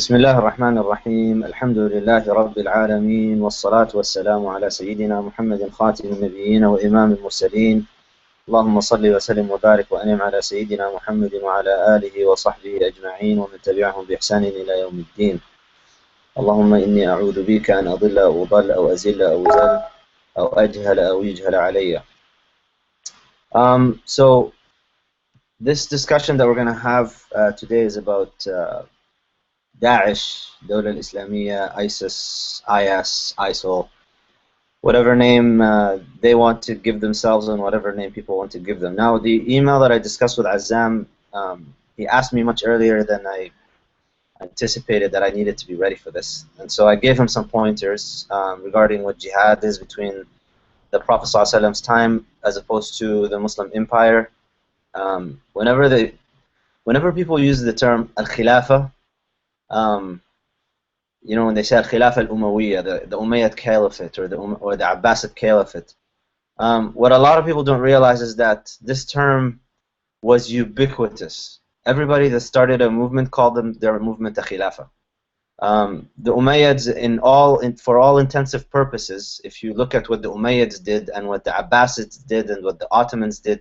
بسم الله الرحمن الرحيم الحمد لله رب العالمين والصلاة والسلام على سيدنا محمد خاتم النبيين وإمام المرسلين اللهم صل وسلم وبارك وأنعم على سيدنا محمد وعلى آله وصحبه أجمعين ومن تبعهم بإحسان إلى يوم الدين اللهم إني أعوذ بك أن أضل أو أضل أو أزل أو أزل أو أجهل أو يجهل علي. So this discussion that we're going to have today is about Daesh, Dawla al-Islamiyya, ISIS, IS, ISIL, whatever name they want to give themselves and whatever name people want to give them. Now, the email that I discussed with Azam, he asked me much earlier than I anticipated that I needed to be ready for this. And so I gave him some pointers regarding what jihad is between the Prophet ﷺ's time as opposed to the Muslim empire. Whenever people use the term al-Khilafah, you know, when they say al-Khilafah al-Umayyah, the Umayyad Caliphate or the Abbasid Caliphate, what a lot of people don't realize is that this term was ubiquitous. Everybody that started a movement called them their movement a Khilafah. The Umayyads, for all intensive purposes, if you look at what the Umayyads did and what the Abbasids did and what the Ottomans did,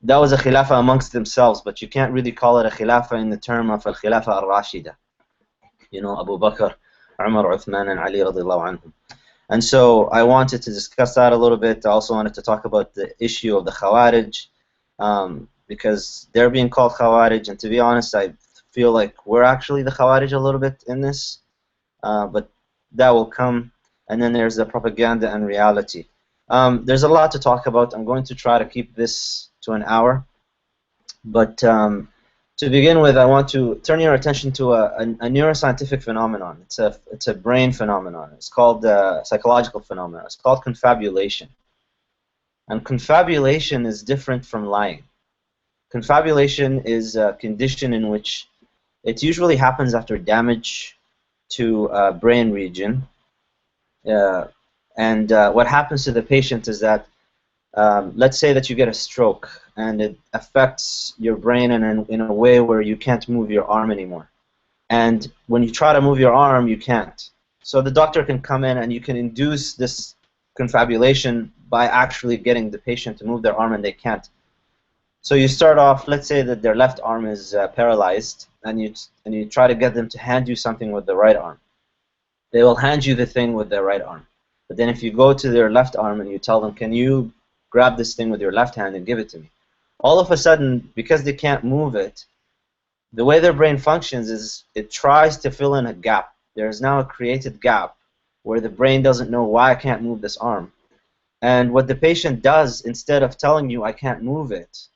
that was a Khilafah amongst themselves, but you can't really call it a Khilafah in the term of al-Khilafah al-Rashida. You know, Abu Bakr, Umar, Uthman, and Ali radiallahu anhum. And so I wanted to discuss that a little bit. I also wanted to talk about the issue of the Khawarij, because they're being called Khawarij, and to be honest, I feel like we're actually the Khawarij a little bit in this, but that will come. And then there's the propaganda and reality. There's a lot to talk about. I'm going to try to keep this to an hour, but to begin with, I want to turn your attention to a neuroscientific phenomenon. It's a brain phenomenon. It's called psychological phenomenon. It's called confabulation. And confabulation is different from lying. Confabulation is a condition in which it usually happens after damage to a brain region. What happens to the patient is that, let's say that you get a stroke and it affects your brain in a way where you can't move your arm anymore. And when you try to move your arm, you can't. So the doctor can come in and you can induce this confabulation by actually getting the patient to move their arm, and they can't. So you start off, let's say that their left arm is paralyzed, and you try to get them to hand you something with the right arm. They will hand you the thing with their right arm. But then if you go to their left arm and you tell them, can you grab this thing with your left hand and give it to me? All of a sudden, because they can't move it, the way their brain functions is it tries to fill in a gap. There is now a created gap where the brain doesn't know why I can't move this arm. And what the patient does, instead of telling you I can't move it,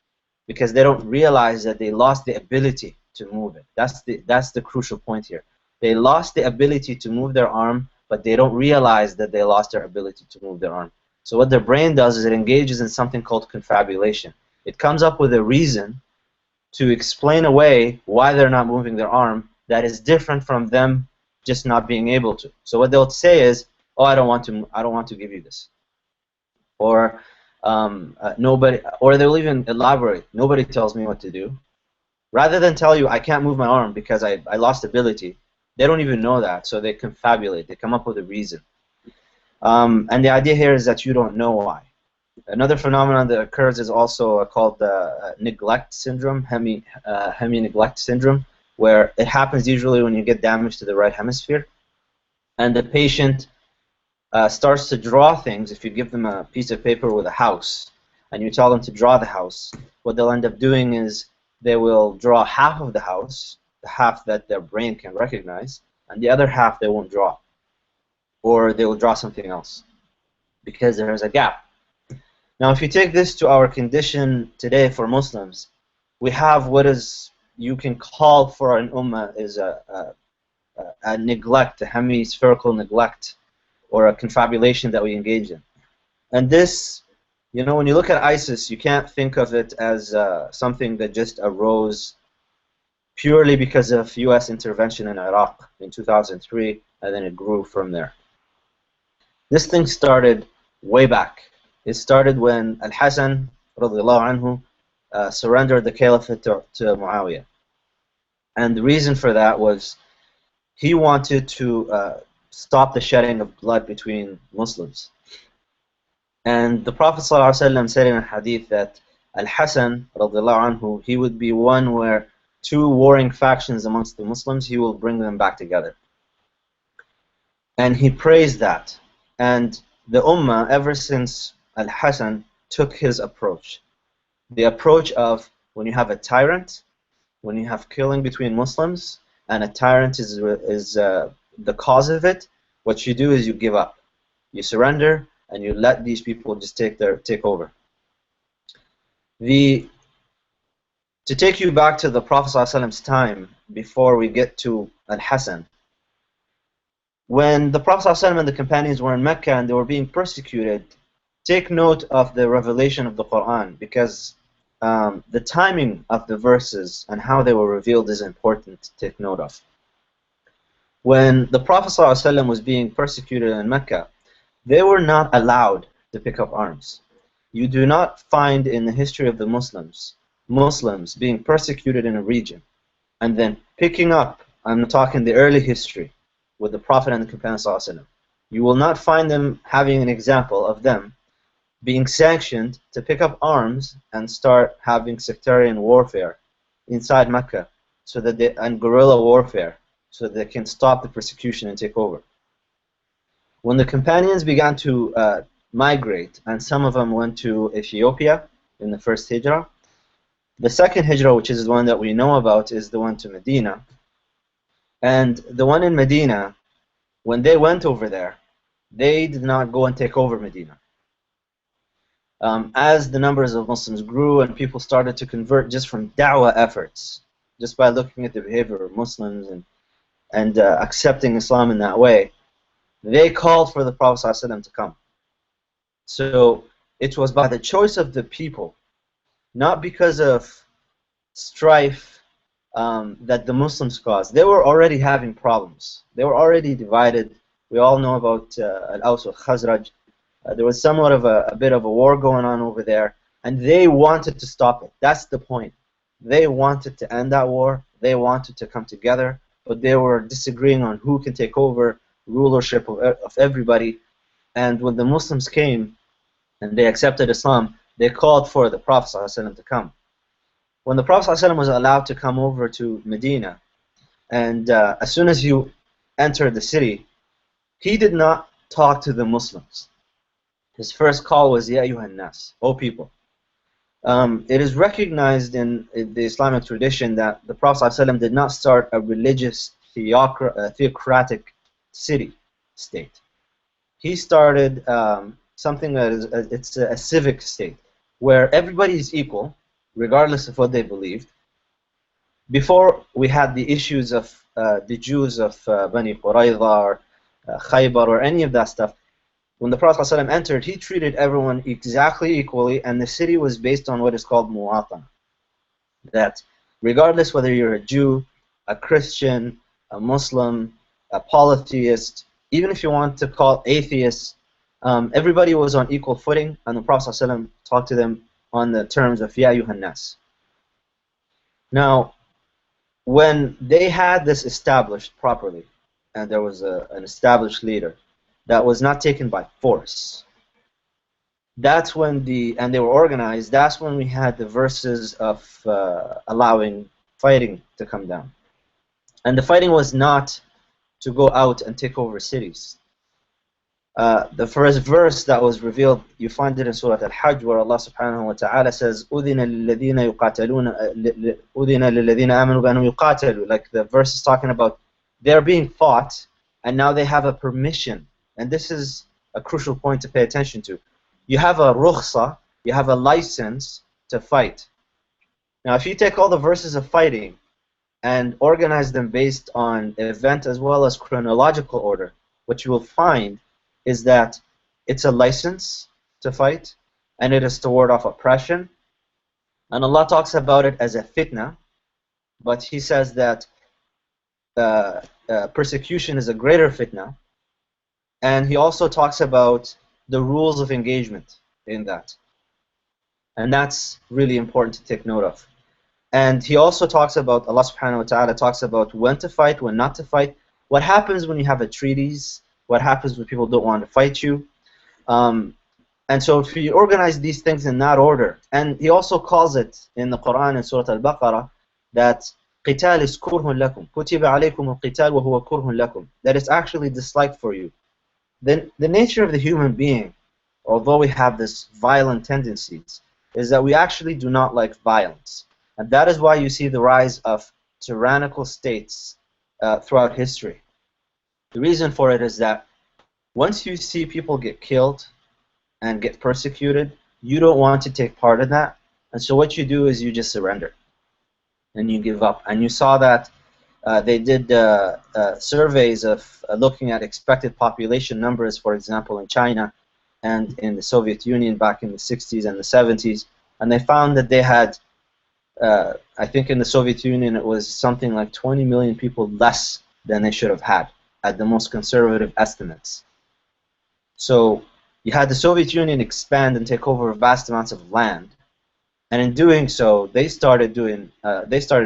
because they don't realize that they lost the ability to move it. That's the crucial point here. They lost the ability to move their arm, but they don't realize that they lost their ability to move their arm. So what their brain does is it engages in something called confabulation. It comes up with a reason to explain away why they're not moving their arm that is different from them just not being able to. So what they'll say is, oh, I don't want to give you this. Or nobody, or they'll even elaborate, nobody tells me what to do. Rather than tell you I can't move my arm because I lost ability, they don't even know that, so they confabulate, they come up with a reason. And the idea here is that you don't know why. Another phenomenon that occurs is also called neglect syndrome, hemi-neglect syndrome, where it happens usually when you get damage to the right hemisphere, and the patient starts to draw things. If you give them a piece of paper with a house and you tell them to draw the house, what they'll end up doing is they will draw half of the house, the half that their brain can recognize, and the other half they won't draw. Or they will draw something else because there is a gap. Now, if you take this to our condition today for Muslims, we have what is you can call for an ummah is a neglect, a hemispherical neglect, or a confabulation that we engage in. And this, you know, when you look at ISIS, you can't think of it as something that just arose purely because of U.S. intervention in Iraq in 2003, and then it grew from there. This thing started way back. It started when Al-Hassan radiallahu anhu surrendered the Caliphate to Muawiyah. And the reason for that was he wanted to stop the shedding of blood between Muslims. And the Prophet ﷺ said in a hadith that Al-Hasan, radiallahu anhu, he would be one where two warring factions amongst the Muslims, he will bring them back together. And he praised that. And the Ummah, ever since Al-Hasan took his approach, the approach of when you have a tyrant, when you have killing between Muslims, and a tyrant is the cause of it, what you do is you give up. You surrender, and you let these people just take over. To take you back to the Prophet ﷺ's time, before we get to Al-Hasan, when the Prophet ﷺ and the companions were in Mecca and they were being persecuted, take note of the revelation of the Quran, because the timing of the verses and how they were revealed is important to take note of. When the Prophet ﷺ was being persecuted in Mecca, they were not allowed to pick up arms. You do not find in the history of the Muslims being persecuted in a region and then picking up, I'm talking the early history with the Prophet and the companions ﷺ. You will not find them having an example of them being sanctioned to pick up arms and start having sectarian warfare inside Mecca, and guerrilla warfare, so they can stop the persecution and take over. When the companions began to migrate, and some of them went to Ethiopia in the first hijrah, the second hijrah, which is the one that we know about, is the one to Medina. And the one in Medina, when they went over there, they did not go and take over Medina. As the numbers of Muslims grew and people started to convert just from da'wah efforts, just by looking at the behavior of Muslims and accepting Islam in that way, they called for the Prophet ﷺ to come. So it was by the choice of the people, not because of strife that the Muslims caused. They were already having problems. They were already divided. We all know about Al-Aws al-Khazraj. There was somewhat of a bit of a war going on over there, and they wanted to stop it. That's the point. They wanted to end that war. They wanted to come together, but they were disagreeing on who can take over rulership of everybody. And when the Muslims came and they accepted Islam, they called for the Prophet ﷺ to come. When the Prophet ﷺ was allowed to come over to Medina, and as soon as he entered the city, he did not talk to the Muslims. His first call was, Ya ayyuhan nas, O people. It is recognized in the Islamic tradition that the Prophet ﷺ did not start a religious theocratic state. He started something that is it's a civic state, where everybody is equal, regardless of what they believed. Before we had the issues of the Jews of Bani Qurayza or Khaybar or any of that stuff, when the Prophet ﷺ entered, he treated everyone exactly equally, and the city was based on what is called muwatana. That regardless whether you're a Jew, a Christian, a Muslim, a polytheist, even if you want to call atheists, everybody was on equal footing, and the Prophet ﷺ talked to them on the terms of Ya ayyuhan nas. Now, when they had this established properly, and there was an established leader that was not taken by force, that's when and they were organized, that's when we had the verses of allowing fighting to come down. And the fighting was not to go out and take over cities. The first verse that was revealed, you find it in Surah Al-Hajj, where Allah subhanahu wa ta'ala says, أُذِنَ لِلَّذِينَ آمَنُوا بَأَنْهُمْ يُقَاتَلُوا. Like the verse is talking about they're being fought, and now they have a permission. And this is a crucial point to pay attention to. You have a rukhsa, you have a license to fight. Now if you take all the verses of fighting and organize them based on event as well as chronological order, what you will find is that it's a license to fight, and it is to ward off oppression. And Allah talks about it as a fitna, but He says that persecution is a greater fitna, and He also talks about the rules of engagement in that. And that's really important to take note of. And he also talks about, Allah subhanahu wa ta'ala talks about when to fight, when not to fight, what happens when you have a treaties, what happens when people don't want to fight you. And so if you organize these things in that order, and he also calls it in the Quran in Surah Al-Baqarah that قِتَالِ is كُرْهٌ لَكُمْ كُتِبَ عَلَيْكُمُ القِتَالُ وَهُوَ كُرْهٌ لَكُمْ, that it's actually disliked for you. Then the nature of the human being, although we have this violent tendencies, is that we actually do not like violence. And that is why you see the rise of tyrannical states throughout history. The reason for it is that once you see people get killed and get persecuted, you don't want to take part in that. And so what you do is you just surrender and you give up. And you saw that they did surveys of looking at expected population numbers, for example, in China and in the Soviet Union back in the 60s and the 70s. And they found that they had, I think in the Soviet Union, it was something like 20 million people less than they should have had at the most conservative estimates. So you had the Soviet Union expand and take over vast amounts of land, and in doing so, they started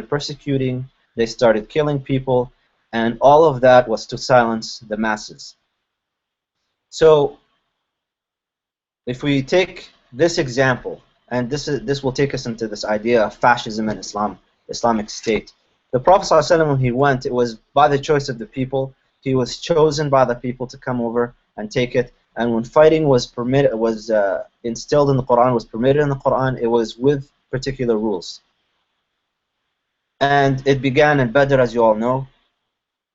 persecuting, they started killing people, and all of that was to silence the masses. So if we take this example, and this will take us into this idea of fascism and Islamic State. The Prophet ﷺ, when he went, it was by the choice of the people. He was chosen by the people to come over and take it. And when fighting was permitted, was instilled in the Quran, was permitted in the Quran, it was with particular rules. And it began in Badr, as you all know,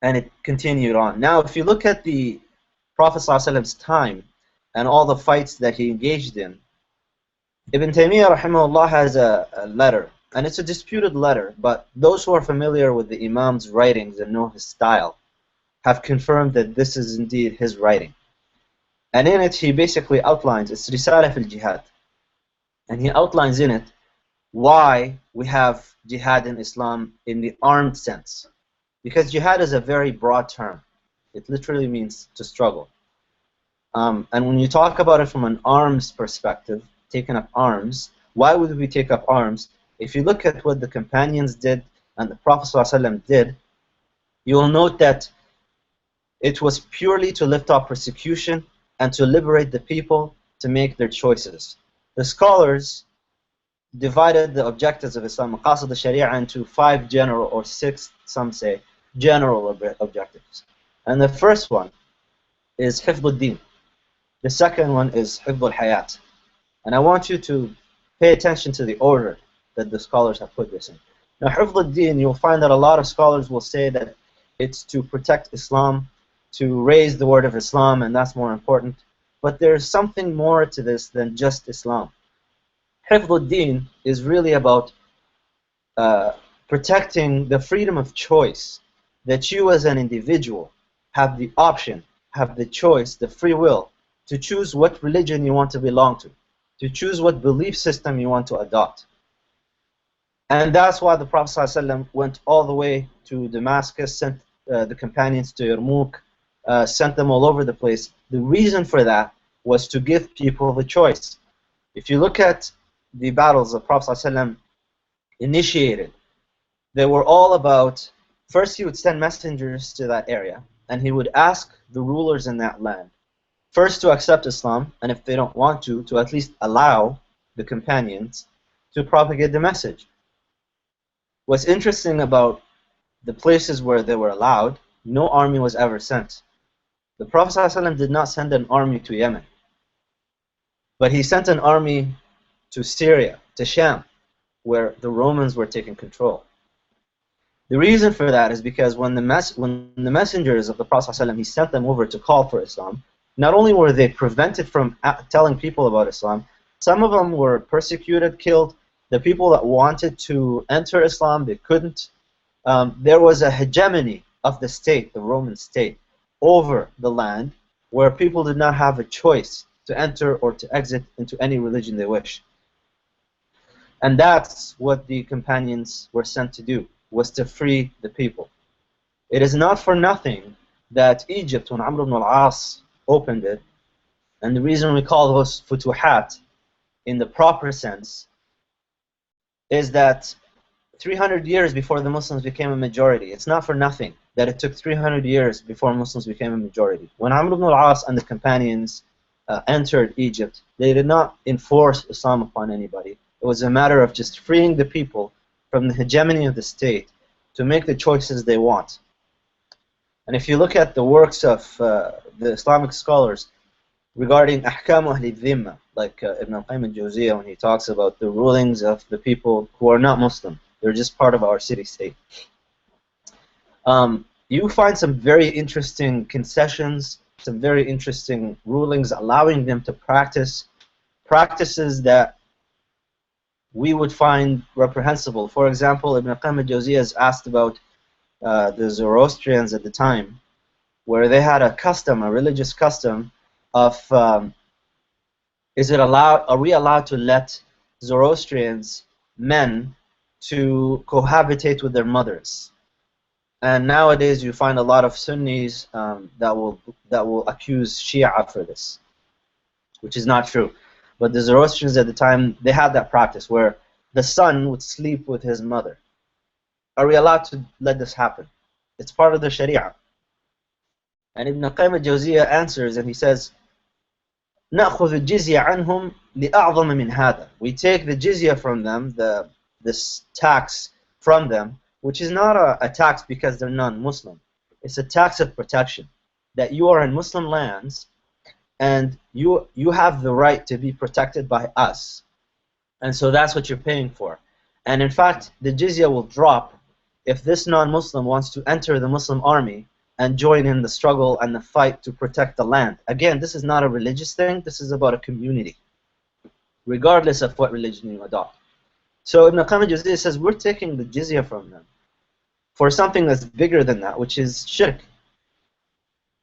and it continued on. Now, if you look at the Prophet ﷺ's time and all the fights that he engaged in, Ibn Taymiyyah rahimahullah has a letter, and it's a disputed letter, but those who are familiar with the Imam's writings and know his style have confirmed that this is indeed his writing. And in it, he basically outlines, it's Risala fil Jihad, and he outlines in it why we have Jihad in Islam in the armed sense. Because Jihad is a very broad term. It literally means to struggle. And when you talk about it from an arms perspective, taking up arms, why would we take up arms? If you look at what the companions did and the Prophet ﷺ did, you will note that it was purely to lift up persecution and to liberate the people to make their choices. The scholars divided the objectives of Islam, maqasid al-Sharia, into 5 general, or 6, some say, general objectives. And the first one is hifd al-din. The second one is hifd al-hayat. And I want you to pay attention to the order that the scholars have put this in. Now, hifd al-din, you'll find that a lot of scholars will say that it's to protect Islam, to raise the word of Islam, and that's more important. But there's something more to this than just Islam. Hifd al-din is really about protecting the freedom of choice, that you as an individual have the option, have the choice, the free will, to choose what religion you want to belong to choose what belief system you want to adopt. And that's why the Prophet ﷺ went all the way to Damascus, sent the companions to Yarmouk, sent them all over the place. The reason for that was to give people the choice. If you look at the battles the Prophet ﷺ initiated, they were all about, first he would send messengers to that area, and he would ask the rulers in that land, first to accept Islam, and if they don't want to at least allow the companions to propagate the message. What's interesting about the places where they were allowed, no army was ever sent. The Prophet ﷺ did not send an army to Yemen, but he sent an army to Syria, to Sham, where the Romans were taking control. The reason for that is because when the messengers of the Prophet ﷺ, he sent them over to call for Islam, not only were they prevented from telling people about Islam, some of them were persecuted, killed. The people that wanted to enter Islam, they couldn't. There was a hegemony of the state, the Roman state, over the land, where people did not have a choice to enter or to exit into any religion they wish. And that's what the companions were sent to do, was to free the people. It is not for nothing that Egypt, when Amr ibn al-As opened it, and the reason we call those futuhat in the proper sense is that 300 years before the Muslims became a majority. It's not for nothing that it took 300 years before Muslims became a majority. When Amr ibn al-As and the companions entered Egypt, they did not enforce Islam upon anybody. It was a matter of just freeing the people from the hegemony of the state to make the choices they want. And if you look at the works of the Islamic scholars regarding ahkam ahli dhimma, like Ibn al-Qayyim al-Jawziyah, when he talks about the rulings of the people who are not Muslim, they're just part of our city-state. You find some very interesting concessions, some very interesting rulings allowing them to practice practices that we would find reprehensible. For example, Ibn Qayyim al-Jawziyah is asked about the Zoroastrians at the time, where they had a custom, a religious custom of are we allowed to let Zoroastrians, men, to cohabitate with their mothers? And nowadays you find a lot of Sunnis that will accuse Shia for this, which is not true. But the Zoroastrians at the time, they had that practice where the son would sleep with his mother. Are we allowed to let this happen? It's part of the Sharia. And Ibn Qayyim al-Jawziyah answers and he says, نأخذ الجزية عنهم لأعظم من هذا. We take the jizya from them, this tax from them, which is not a tax because they're non-Muslim. It's a tax of protection, that you are in Muslim lands and you have the right to be protected by us. And so that's what you're paying for. And in fact, the jizya will drop if this non-Muslim wants to enter the Muslim army and join in the struggle and the fight to protect the land. Again, this is not a religious thing, this is about a community, regardless of what religion you adopt. So Ibn Qayyim al-Jawziyah says, we're taking the jizya from them for something that's bigger than that, which is shirk.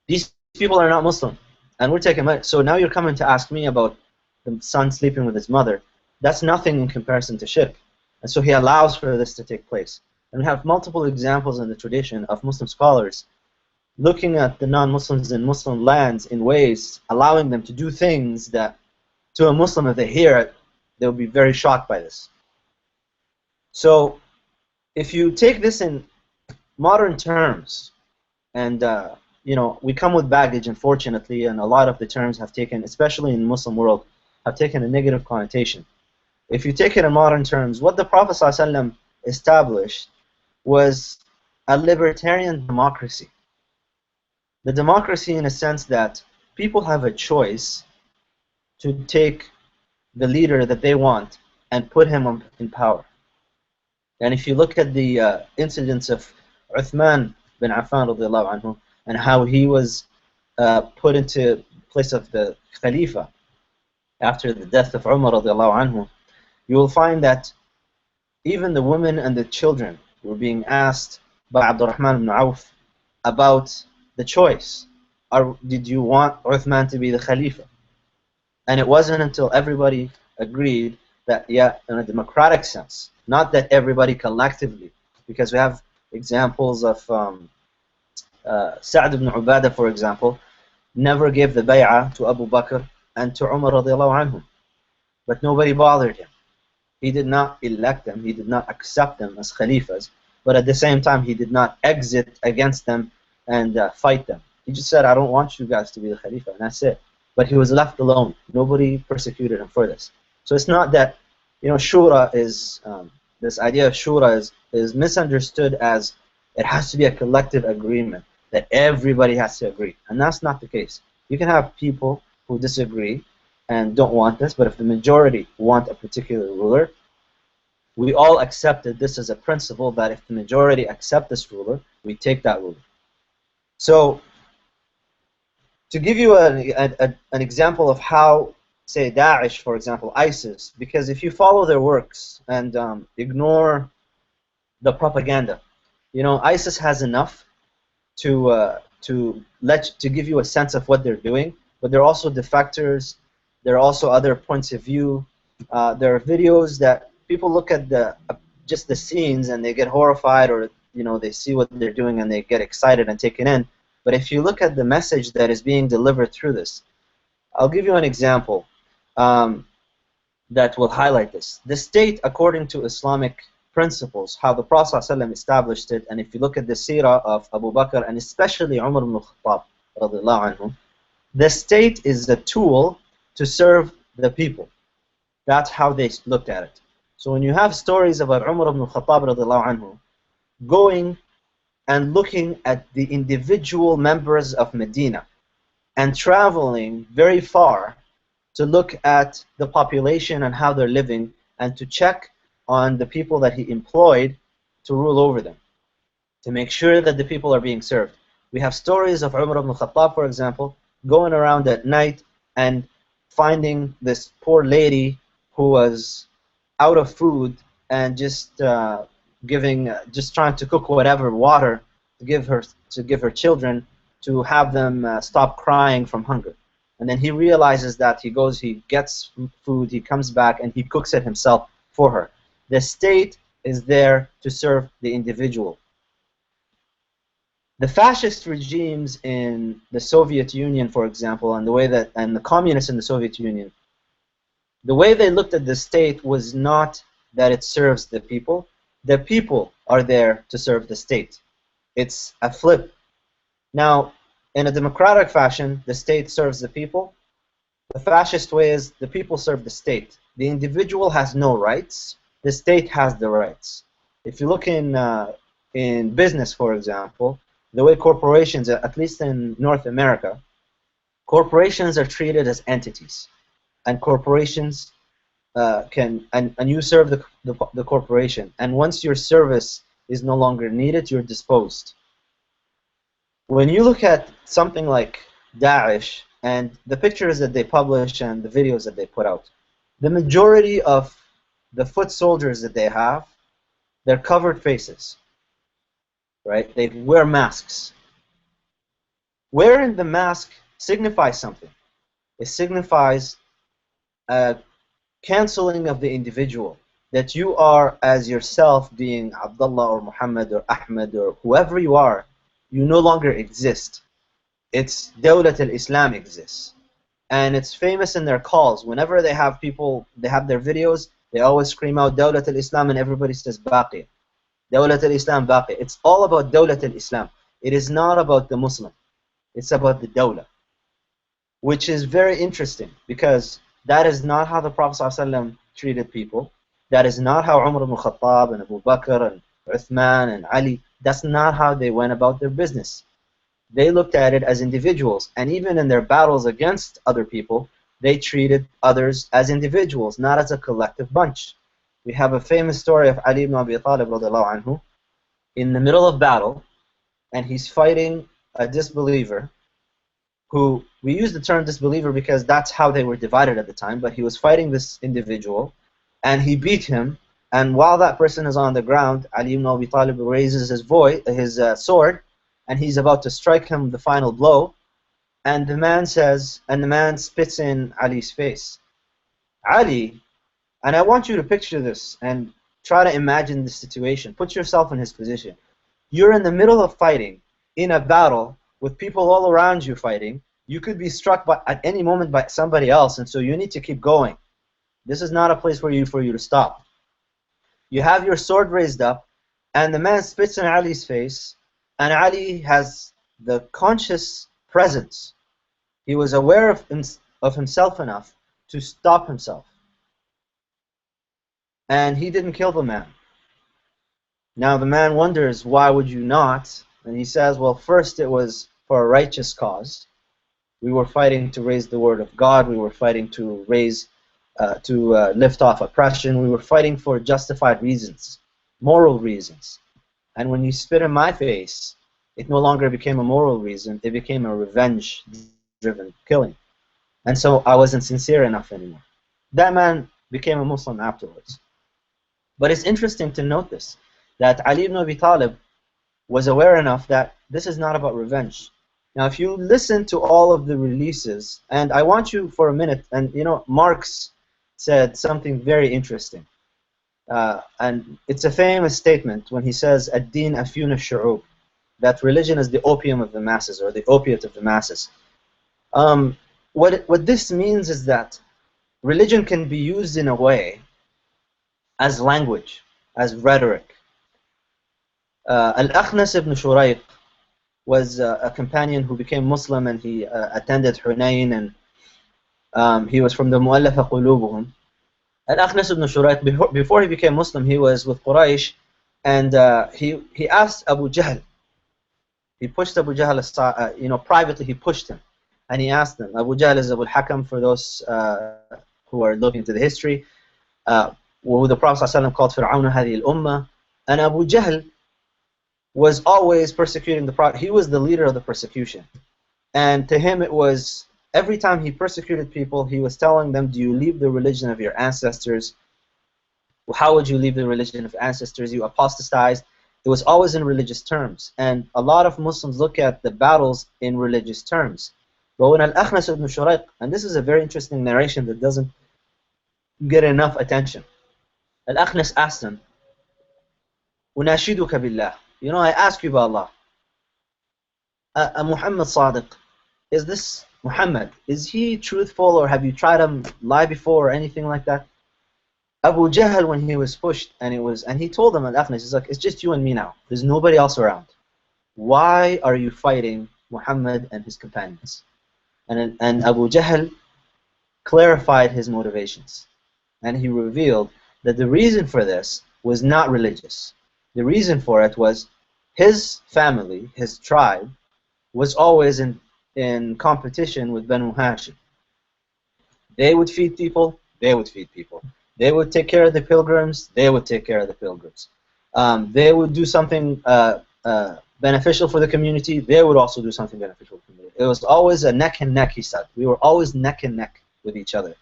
These people are not Muslim, and we're taking money. So now you're coming to ask me about the son sleeping with his mother. That's nothing in comparison to shirk. And so he allows for this to take place. And we have multiple examples in the tradition of Muslim scholars looking at the non-Muslims in Muslim lands in ways allowing them to do things that to a Muslim, if they hear it, they'll be very shocked by this. So if you take this in modern terms, and you know, we come with baggage, unfortunately, and a lot of the terms have taken, especially in the Muslim world, have taken a negative connotation. If you take it in modern terms, what the Prophet ﷺ established was a libertarian democracy. The democracy in a sense that people have a choice to take the leader that they want and put him in power. And if you look at the incidents of Uthman bin Affan radiallahu anhu, and how he was put into place of the Khalifa after the death of Umar radiallahu anhu, you will find that even the women and the children were being asked by Abdurrahman ibn Auf about the choice. Did you want Uthman to be the Khalifa? And it wasn't until everybody agreed that, yeah, in a democratic sense, not that everybody collectively, because we have examples of Sa'd ibn Ubadah, for example, never gave the bay'ah to Abu Bakr and to Umar radiallahu anhu, but nobody bothered him. He did not elect them, he did not accept them as Khalifas, but at the same time he did not exit against them and fight them. He just said, I don't want you guys to be the Khalifa, and that's it. But he was left alone. Nobody persecuted him for this. So it's not that, you know, shura is, this idea of shura is misunderstood as it has to be a collective agreement, that everybody has to agree. And that's not the case. You can have people who disagree and don't want this, but if the majority want a particular ruler, we all accepted this as a principle that if the majority accept this ruler, we take that ruler. So, to give you an example of how, say, Daesh, for example, ISIS, because if you follow their works and ignore the propaganda, you know, ISIS has enough to give you a sense of what they're doing, but they're also defectors. There are also other points of view. There are videos that people look at just the scenes and they get horrified, or you know, they see what they're doing and they get excited and take it in. But if you look at the message that is being delivered through this, I'll give you an example that will highlight this. The state, according to Islamic principles, how the Prophet ﷺ established it, and if you look at the seerah of Abu Bakr and especially Umar ibn Khattab, radiallahu anhu, the state is the tool to serve the people. That's how they looked at it. So when you have stories about Umar ibn Khattab radiallahu anhu going and looking at the individual members of Medina and traveling very far to look at the population and how they're living and to check on the people that he employed to rule over them, to make sure that the people are being served. We have stories of Umar ibn Khattab, for example, going around at night and finding this poor lady who was out of food and just just trying to cook whatever water to give her children to have them stop crying from hunger. And then he realizes that he gets food, he comes back, and he cooks it himself for her. The state is there to serve the individual. The fascist regimes in the Soviet Union, for example, and the communists in the Soviet Union, the way they looked at the state was not that it serves the people. The people are there to serve the state. It's a flip. Now, in a democratic fashion, the state serves the people. The fascist way is the people serve the state. The individual has no rights. The state has the rights. If you look in business, for example, the way corporations, at least in North America, corporations are treated as entities, and corporations and you serve the corporation, and once your service is no longer needed, you're disposed. When you look at something like Daesh and the pictures that they publish and the videos that they put out, the majority of the foot soldiers that they have, they're covered faces, right? They wear masks. Wearing the mask signifies something. It signifies a canceling of the individual, that you are as yourself being Abdullah or Muhammad or Ahmed or whoever you are, you no longer exist. It's Dawlat al-Islam exists. And it's famous in their calls. Whenever they have people, they have their videos, they always scream out Dawlat al-Islam and everybody says Baqi. Dawlat al-Islam Baqi. It's all about Dawlat al-Islam. It is not about the Muslim. It's about the Dawla. Which is very interesting because that is not how the Prophet ﷺ treated people. That is not how Umar ibn Khattab and Abu Bakr and Uthman and Ali, that's not how they went about their business. They looked at it as individuals, and even in their battles against other people, they treated others as individuals, not as a collective bunch. We have a famous story of Ali ibn Abi Talib radiallahu anhu in the middle of battle, and he's fighting a disbeliever who, we use the term disbeliever because that's how they were divided at the time, but he was fighting this individual, and he beat him, and while that person is on the ground, Ali ibn Abi Talib raises his sword, and he's about to strike him the final blow, and the man spits in Ali's face. Ali, and I want you to picture this and try to imagine the situation. Put yourself in his position. You're in the middle of fighting, in a battle, with people all around you fighting. You could be struck at any moment by somebody else, and so you need to keep going. This is not a place for you to stop. You have your sword raised up, and the man spits in Ali's face, and Ali has the conscious presence. He was aware of himself enough to stop himself. And he didn't kill the man. Now the man wonders, why would you not? And he says, well, first it was for a righteous cause. We were fighting to raise the word of God. We were fighting to lift off oppression. We were fighting for justified reasons, moral reasons. And when you spit in my face, it no longer became a moral reason. It became a revenge-driven killing. And so I wasn't sincere enough anymore. That man became a Muslim afterwards. But it's interesting to note this, that Ali ibn Abi Talib was aware enough that this is not about revenge. Now, if you listen to all of the releases, and I want you for a minute, and you know, Marx said something very interesting. And it's a famous statement when he says, "Ad-din afyun ash-shu'ub," that religion is the opium of the masses, or the opiate of the masses. What this means is that religion can be used in a way as language. as rhetoric. Al-Akhnas ibn Shurayq was a companion who became Muslim, and he attended Hunayn, and he was from the Mu'allafa Qulubuhum. Al-Akhnas ibn Shurayq, before he became Muslim, he was with Quraysh, and he asked Abu Jahl. He pushed Abu Jahl aside, privately he pushed him, and he asked him. Abu Jahl is Abu al-Hakam for those who are looking into the history, who the Prophet ﷺ called Fir'aun هذه الأمة. And Abu Jahl was always persecuting the Prophet. He was the leader of the persecution, and to him it was, every time he persecuted people, he was telling them, do you leave the religion of your ancestors? How would you leave the religion of ancestors? You apostatized. It was always in religious terms, and a lot of Muslims look at the battles in religious terms. But when Al-Akhnas ibn Shurayq, and this is a very interesting narration that doesn't get enough attention. Al-Akhnas asked him, "Unashiduka billah." I ask you by Allah. Muhammad Sadiq, is this Muhammad? Is he truthful, or have you tried him lie before or anything like that? Abu Jahl, when he was pushed, and he told him, Al-Akhnas, he's like, it's just you and me now. There's nobody else around. Why are you fighting Muhammad and his companions? And Abu Jahl clarified his motivations, and he revealed that the reason for this was not religious. The reason for it was his family, his tribe, was always in competition with Banu Hashim. They would feed people, they would feed people. They would take care of the pilgrims, they would take care of the pilgrims. They would do something beneficial for the community, they would also do something beneficial for the community. It was always a neck and neck, he said. We were always neck and neck with each other.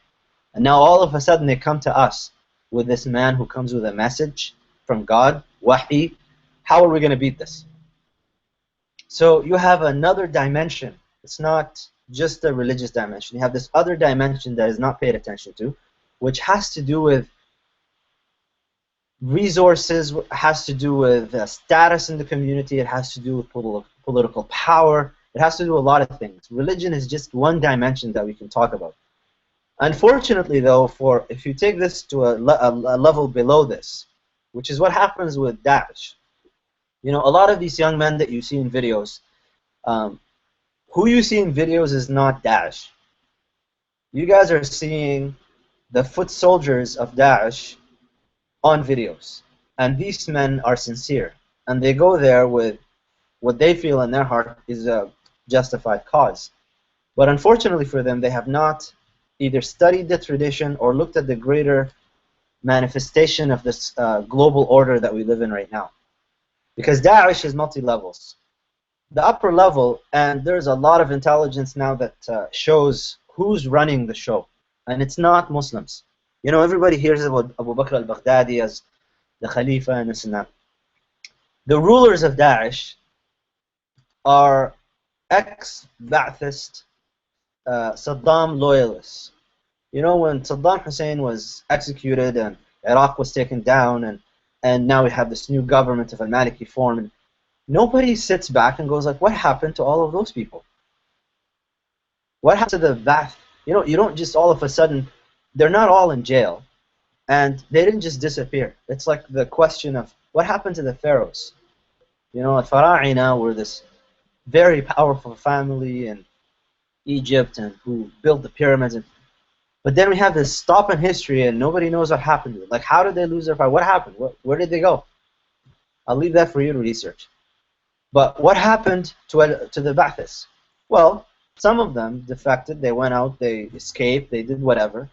And now all of a sudden they come to us with this man who comes with a message from God, wahi. How are we going to beat this? So you have another dimension. It's not just a religious dimension. You have this other dimension that is not paid attention to, which has to do with resources, has to do with status in the community, it has to do with political power, it has to do with a lot of things. Religion is just one dimension that we can talk about. Unfortunately, though, if you take this to a level below this, which is what happens with Daesh. A lot of these young men that you see in videos, who you see in videos is not Daesh. You guys are seeing the foot soldiers of Daesh on videos. And these men are sincere. And they go there with what they feel in their heart is a justified cause. But unfortunately for them, they have not either studied the tradition or looked at the greater manifestation of this global order that we live in right now. Because Daesh is multi-levels. The upper level, and there's a lot of intelligence now that shows who's running the show. And it's not Muslims. Everybody hears about Abu Bakr al-Baghdadi as the Khalifa and this and that. The rulers of Daesh are ex-Ba'athist Saddam loyalists. When Saddam Hussein was executed and Iraq was taken down, and now we have this new government of al-Maliki form, and nobody sits back and goes like, what happened to all of those people? What happened to the Ba'ath? You don't just all of a sudden, they're not all in jail, and they didn't just disappear. It's like the question of what happened to the pharaohs. Al-Fara'ina were this very powerful family in Egypt and who built the pyramids, but then we have this stop in history and nobody knows what happened to it. Like, how did they lose their power? What happened? Where did they go? I'll leave that for you to research. But what happened to the Ba'athists? Well, some of them defected, they went out, they escaped, they did whatever.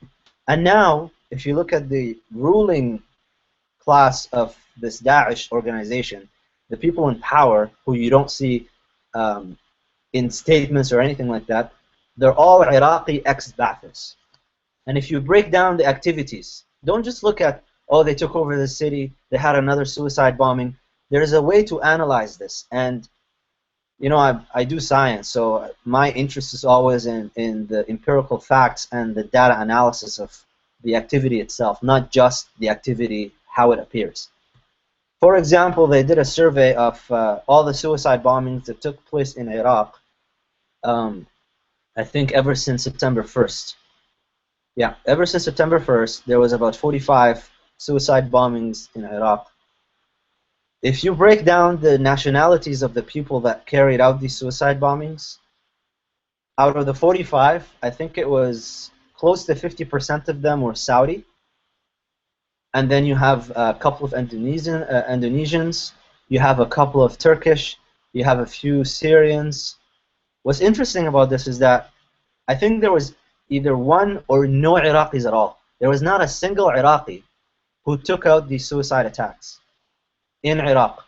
And now, if you look at the ruling class of this Daesh organization, the people in power who you don't see in statements or anything like that, they're all Iraqi ex-Ba'athists. And if you break down the activities, don't just look at, oh, they took over the city, they had another suicide bombing. There's a way to analyze this. And, I do science, so my interest is always in the empirical facts and the data analysis of the activity itself, not just the activity, how it appears. For example, they did a survey of all the suicide bombings that took place in Iraq, I think ever since September 1st. Yeah, ever since September 1st, there was about 45 suicide bombings in Iraq. If you break down the nationalities of the people that carried out these suicide bombings, out of the 45, I think it was close to 50% of them were Saudi. And then you have a couple of Indonesians, you have a couple of Turkish, you have a few Syrians. What's interesting about this is that I think there was either one or no Iraqis at all. There was not a single Iraqi who took out these suicide attacks in Iraq.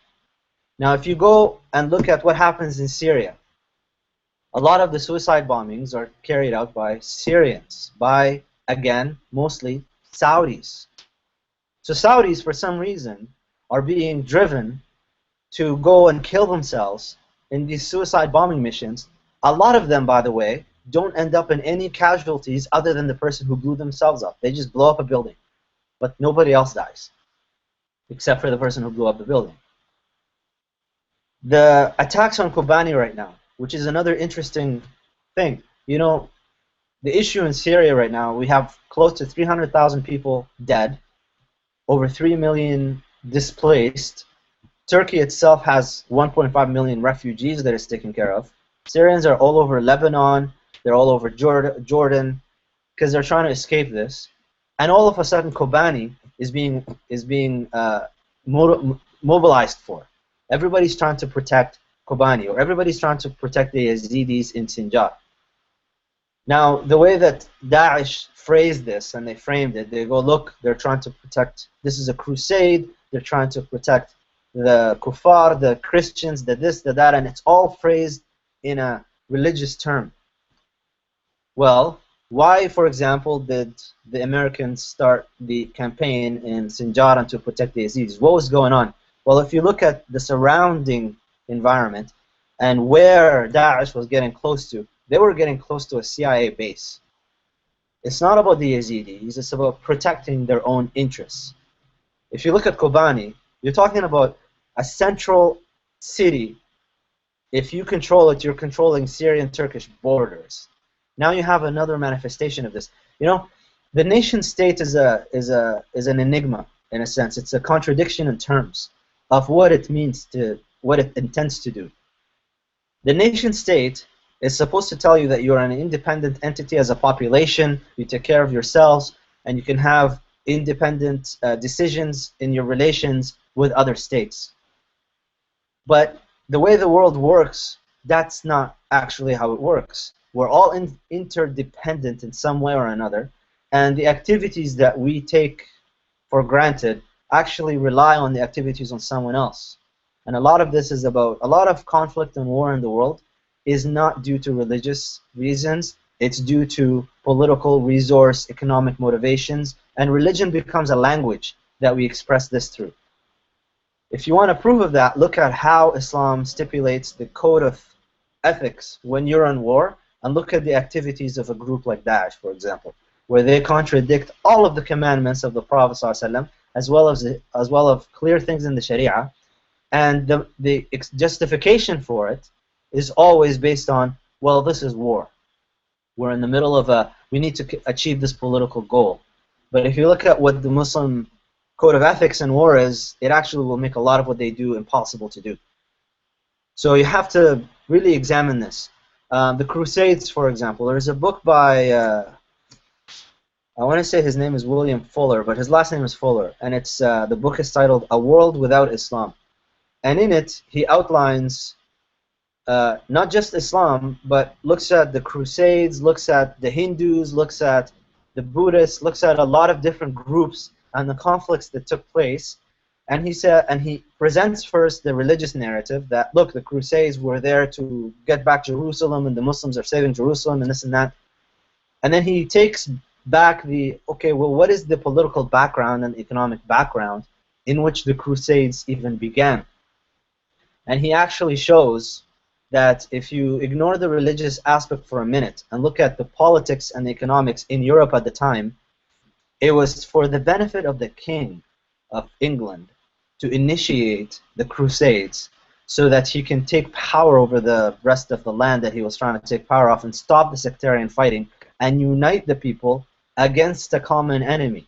Now, if you go and look at what happens in Syria, a lot of the suicide bombings are carried out by Syrians, by, again, mostly Saudis. So Saudis, for some reason, are being driven to go and kill themselves in these suicide bombing missions. A lot of them, by the way, don't end up in any casualties other than the person who blew themselves up. They just blow up a building, but nobody else dies, except for the person who blew up the building. The attacks on Kobani right now, which is another interesting thing. You know, the issue in Syria right now, we have close to 300,000 people dead, over 3 million displaced. Turkey itself has 1.5 million refugees that it's taking care of. Syrians are all over Lebanon, they're all over Jordan, because they're trying to escape this. And all of a sudden, Kobani is being mobilized for. Everybody's trying to protect Kobani, or everybody's trying to protect the Yazidis in Sinjar. Now, the way that Daesh phrased this, and they framed it, they go, look, they're trying to protect, this is a crusade, they're trying to protect the kuffar, the Christians, the this, the that, and it's all phrased in a religious term. Well, why, for example, did the Americans start the campaign in Sinjar to protect the Yazidis? What was going on? Well, if you look at the surrounding environment and where Daesh was getting close to, they were getting close to a CIA base. It's not about the Yazidis, it's about protecting their own interests. If you look at Kobani, you're talking about a central city. If you control it, you're controlling Syrian-Turkish borders. Now you have another manifestation of this. You know, the nation-state is an enigma, in a sense. It's a contradiction in terms of what it means to, what it intends to do. The nation-state is supposed to tell you that you're an independent entity as a population, you take care of yourselves, and you can have independent decisions in your relations with other states. But the way the world works, that's not actually how it works. We're all interdependent in some way or another, and the activities that we take for granted actually rely on the activities on someone else. And a lot of this is about, a lot of conflict and war in the world is not due to religious reasons, it's due to political, resource, economic motivations, and religion becomes a language that we express this through. If you want to prove of that, look at how Islam stipulates the code of ethics when you're in war, and look at the activities of a group like Daesh, for example, where they contradict all of the commandments of the Prophet ﷺ, as well as clear things in the Sharia, and the justification for it is always based on, well, this is war. We're in the middle of we need to achieve this political goal. But if you look at what the Muslim code of ethics in war is, it actually will make a lot of what they do impossible to do. So you have to really examine this. The Crusades, for example, there's a book by, I want to say his name is William Fuller, but his last name is Fuller, and it's the book is titled A World Without Islam. And in it, he outlines not just Islam, but looks at the Crusades, looks at the Hindus, looks at the Buddhists, looks at a lot of different groups and the conflicts that took place. And he presents first the religious narrative that, look, the Crusades were there to get back Jerusalem, and the Muslims are saving Jerusalem, and this and that. And then he takes back the, okay, well, what is the political background and economic background in which the Crusades even began? And he actually shows that if you ignore the religious aspect for a minute and look at the politics and the economics in Europe at the time, it was for the benefit of the king of England to initiate the Crusades so that he can take power over the rest of the land that he was trying to take power of and stop the sectarian fighting and unite the people against a common enemy.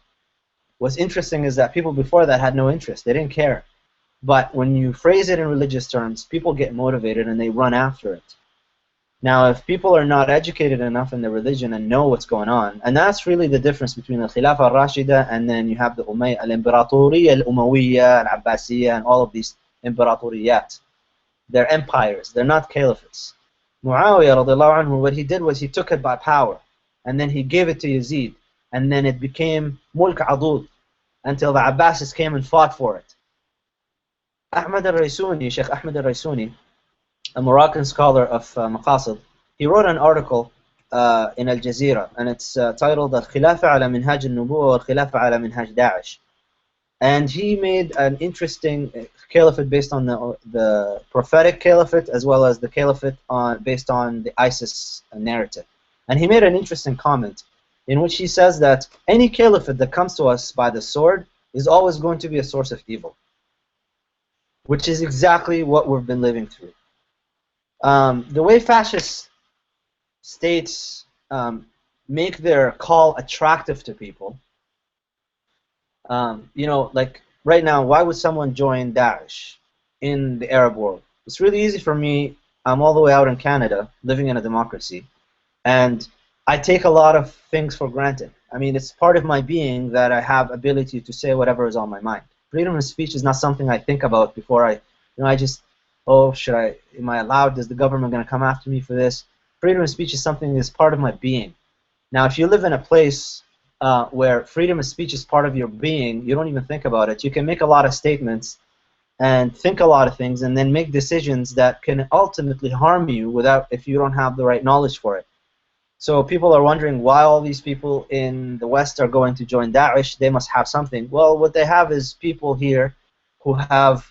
what's interesting is that people before that had no interest. They didn't care. But when you phrase it in religious terms, people get motivated and they run after it. Now, if people are not educated enough in their religion and know what's going on, and that's really the difference between the Khilafah al-Rashida and then you have the al-Imperatoriyya al-Umayyah, al-Abbasiyya, and all of these Imperatoriyat. They're empires. They're not caliphates. Muawiyah, radiallahu anhu, what he did was he took it by power, and then he gave it to Yazid, and then it became Mulk Adud, until the Abbasids came and fought for it. Ahmad al-Raisuni, Sheikh Ahmad al-Raisuni, a Moroccan scholar of Maqasid, he wrote an article in Al Jazeera, and it's titled Al-Khilafah ala Minhaj al-Nubuwah wal-Khilafah ala Minhaj Daesh. And he made an interesting caliphate based on the prophetic caliphate as well as the caliphate based on the ISIS narrative. And he made an interesting comment in which he says that any caliphate that comes to us by the sword is always going to be a source of evil, which is exactly what we've been living through. The way fascist states make their call attractive to people, you know, like right now, why would someone join Daesh in the Arab world? It's really easy for me. I'm all the way out in Canada, living in a democracy, and I take a lot of things for granted. I mean, it's part of my being that I have ability to say whatever is on my mind. Freedom of speech is not something I think about before I just, oh, am I allowed? Is the government going to come after me for this? Freedom of speech is something that's part of my being. Now, if you live in a place where freedom of speech is part of your being, you don't even think about it. You can make a lot of statements and think a lot of things and then make decisions that can ultimately harm you if you don't have the right knowledge for it. So people are wondering why all these people in the West are going to join Daesh. They must have something. Well, what they have is people here who have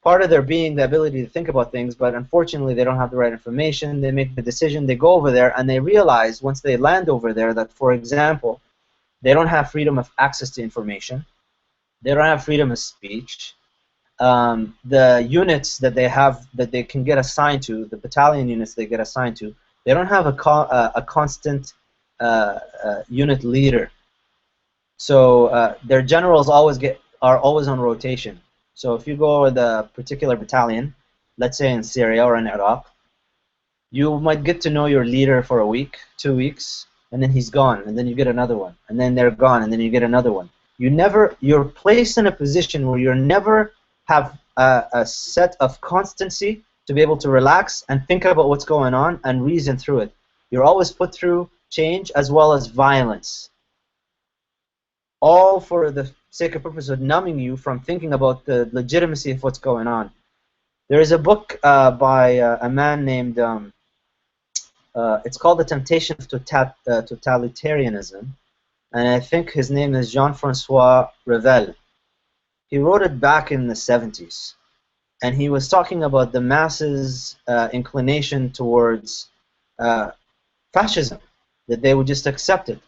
part of their being the ability to think about things, but unfortunately they don't have the right information. They make the decision, they go over there, and they realize once they land over there that, for example, they don't have freedom of access to information. They don't have freedom of speech. The units that they have, that they can get assigned to, the battalion units they get assigned to, they don't have a constant unit leader. So their generals are always on rotation. So if you go with a particular battalion, let's say in Syria or in Iraq, you might get to know your leader for a week, 2 weeks, and then he's gone, and then you get another one, and then they're gone, and then you get another one. You're placed in a position where you never have a set of constancy to be able to relax and think about what's going on and reason through it. You're always put through change as well as violence, all for the sake of purpose of numbing you from thinking about the legitimacy of what's going on. There is a book by a man named, it's called The Temptation of Totalitarianism, and I think his name is Jean-Francois Revel. He wrote it back in the 70s, and he was talking about the masses' inclination towards fascism, that they would just accept it.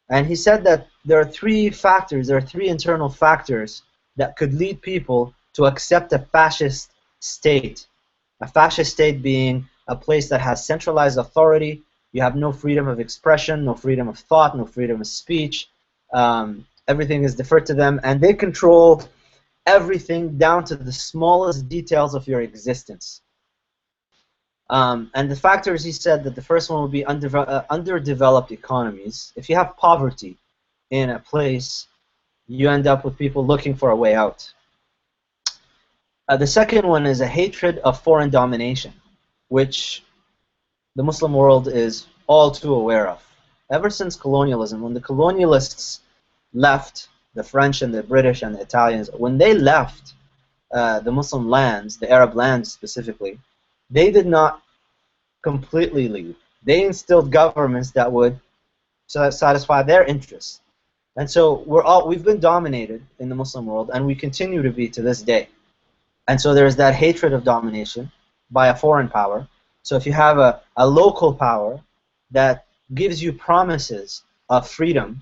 And he said that there are three internal factors that could lead people to accept a fascist state. A fascist state being a place that has centralized authority. You have no freedom of expression, no freedom of thought, no freedom of speech. Everything is deferred to them, and they control everything down to the smallest details of your existence. And the factors, he said that the first one would be underdeveloped economies. If you have poverty in a place, you end up with people looking for a way out. The second one is a hatred of foreign domination, which the Muslim world is all too aware of. Ever since colonialism, when the colonialists left, the French and the British and the Italians, when they left the Muslim lands, the Arab lands specifically, they did not completely leave. They instilled governments that would satisfy their interests. And so we've been dominated in the Muslim world, and we continue to be to this day. And so there's that hatred of domination by a foreign power. So if you have a local power that gives you promises of freedom,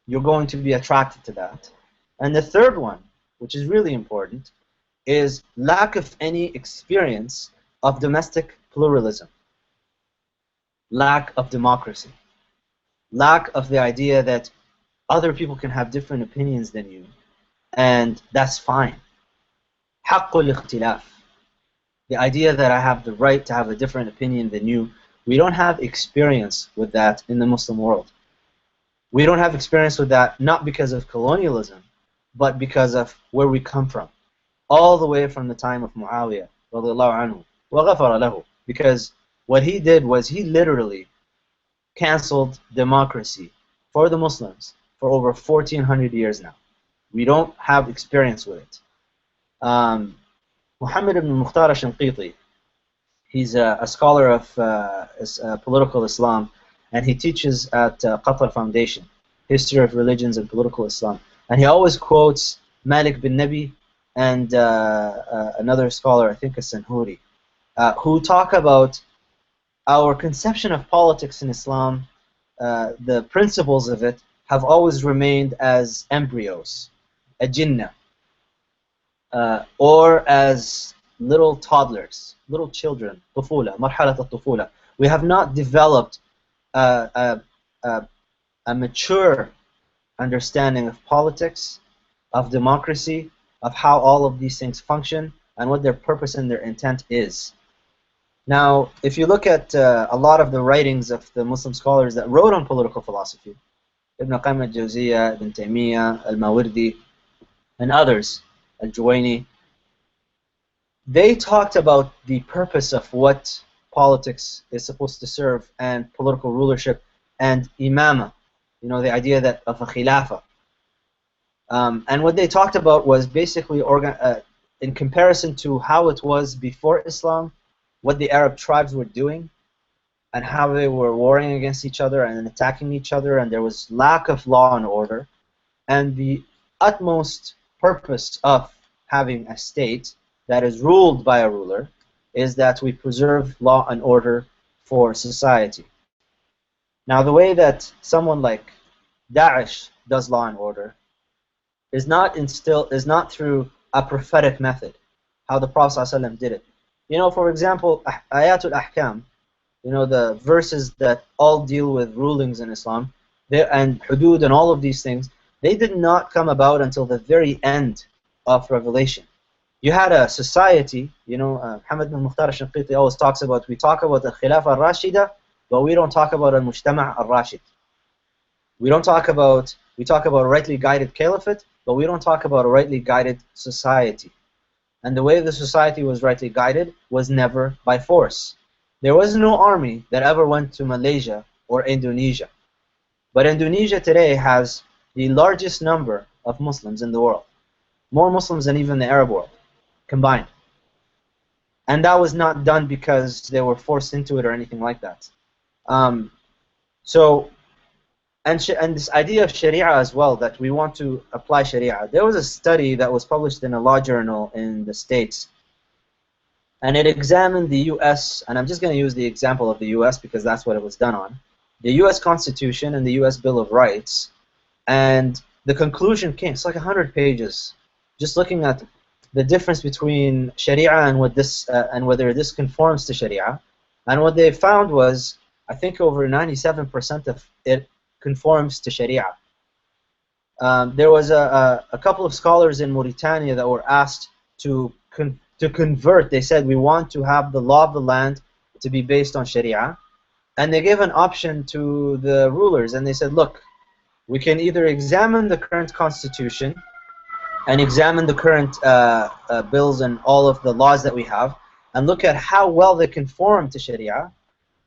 you're going to be attracted to that. And the third one, which is really important, is lack of any experience of domestic pluralism, lack of democracy, lack of the idea that Other people can have different opinions than you, and that's fine. حق الاختلاف. The idea that I have the right to have a different opinion than you, we don't have experience with that in the Muslim world. We don't have experience with that not because of colonialism, but because of where we come from. All the way from the time of Muawiyah, radiallahu anhu, وَغَفَرَ لَهُ. Because what he did was he literally canceled democracy for the Muslims for over 1400 years now. We don't have experience with it. Muhammad ibn Mukhtar al-Shanqiti, he's a scholar of political Islam, and he teaches at Qatar Foundation, History of Religions and Political Islam. And he always quotes Malik bin Nabi and another scholar, I think As-Sanhuri, who talk about our conception of politics in Islam. The principles of it have always remained as embryos, a jinnah, or as little toddlers, little children, طفولة, مرحلة الطفولة. We have not developed a mature understanding of politics, of democracy, of how all of these things function, and what their purpose and their intent is. Now, if you look at a lot of the writings of the Muslim scholars that wrote on political philosophy, Ibn Qayyim al-Jawziyya, Ibn Taymiyyah, al-Mawardi, and others, al-Juwayni, they talked about the purpose of what politics is supposed to serve, and political rulership, and imama, you know, the idea that of a khilafah. And what they talked about was basically in comparison to how it was before Islam, what the Arab tribes were doing, and how they were warring against each other and attacking each other, and there was lack of law and order. And the utmost purpose of having a state that is ruled by a ruler is that we preserve law and order for society. Now, the way that someone like Daesh does law and order is not through a prophetic method, how the Prophet ﷺ did it. You know, for example, Ayatul Ahkam, you know, the verses that all deal with rulings in Islam, and hudud and all of these things, they did not come about until the very end of revelation. You had a society, you know, Muhammad bin Mukhtar al-Shanqiti always talks about, we talk about the Khilafah al-Rashida, but we don't talk about al-Mujtama' al-Rashid. We talk about a rightly guided caliphate, but we don't talk about a rightly guided society. And the way the society was rightly guided was never by force. There was no army that ever went to Malaysia or Indonesia. But Indonesia today has the largest number of Muslims in the world. More Muslims than even the Arab world combined. And that was not done because they were forced into it or anything like that. And this idea of Sharia as well, that we want to apply Sharia. There was a study that was published in a law journal in the States, and it examined the U.S., and I'm just going to use the example of the U.S. because that's what it was done on, the U.S. Constitution and the U.S. Bill of Rights, and the conclusion came, it's like 100 pages, just looking at the difference between Sharia and whether this conforms to Sharia, and what they found was, I think over 97% of it conforms to Sharia. There was a couple of scholars in Mauritania that were asked to convert. They said, we want to have the law of the land to be based on Sharia, and they gave an option to the rulers, and they said, look, we can either examine the current constitution and examine the current bills and all of the laws that we have and look at how well they conform to Sharia,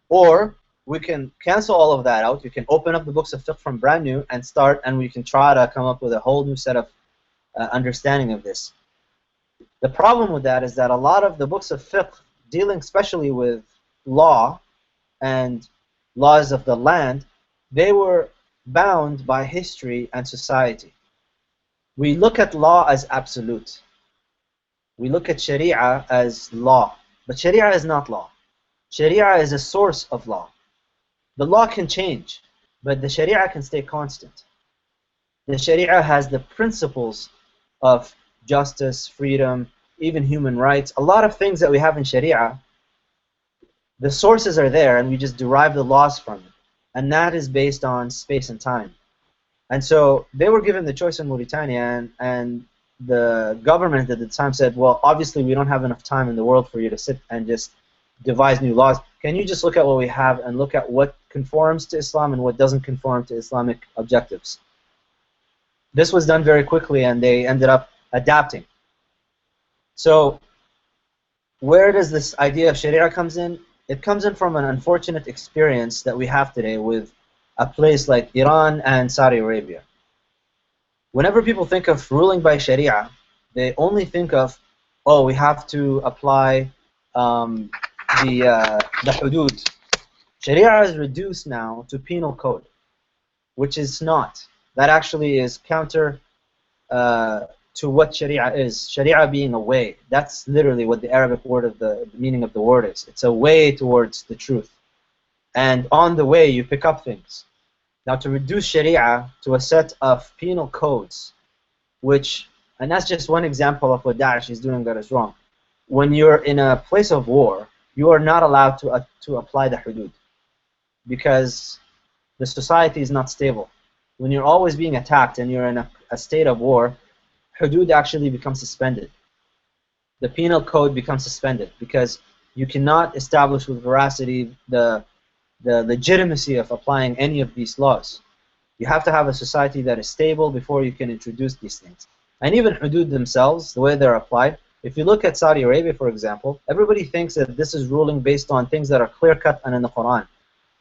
or we can cancel all of that out. We can open up the books of fiqh from brand new and start, and we can try to come up with a whole new set of understanding of this. The problem with that is that a lot of the books of fiqh, dealing especially with law and laws of the land, they were bound by history and society. We look at law as absolute. We look at Sharia as law. But Sharia is not law. Sharia is a source of law. The law can change, but the Sharia can stay constant. The Sharia has the principles of justice, freedom, even human rights. A lot of things that we have in Sharia, the sources are there, and we just derive the laws from it. And that is based on space and time. And so they were given the choice in Mauritania, and the government at the time said, well, obviously we don't have enough time in the world for you to sit and just devise new laws. Can you just look at what we have and look at what conforms to Islam and what doesn't conform to Islamic objectives? This was done very quickly, and they ended up adapting. So where does this idea of Sharia comes in? It comes in from an unfortunate experience that we have today with a place like Iran and Saudi Arabia. Whenever people think of ruling by Sharia, they only think of, oh, we have to apply the hudud. Sharia is reduced now to penal code, which is not. That actually is counter to what Sharia is. Sharia being a way. That's literally what the Arabic word of the meaning of the word is. It's a way towards the truth. And on the way, you pick up things. Now, to reduce Sharia to a set of penal codes, and that's just one example of what Daesh is doing that is wrong. When you're in a place of war, you are not allowed to apply the hudud, because the society is not stable. When you're always being attacked and you're in a state of war, hudud actually becomes suspended. The penal code becomes suspended because you cannot establish with veracity the legitimacy of applying any of these laws. You have to have a society that is stable before you can introduce these things. And even hudud themselves, the way they're applied, if you look at Saudi Arabia, for example, everybody thinks that this is ruling based on things that are clear-cut and in the Quran.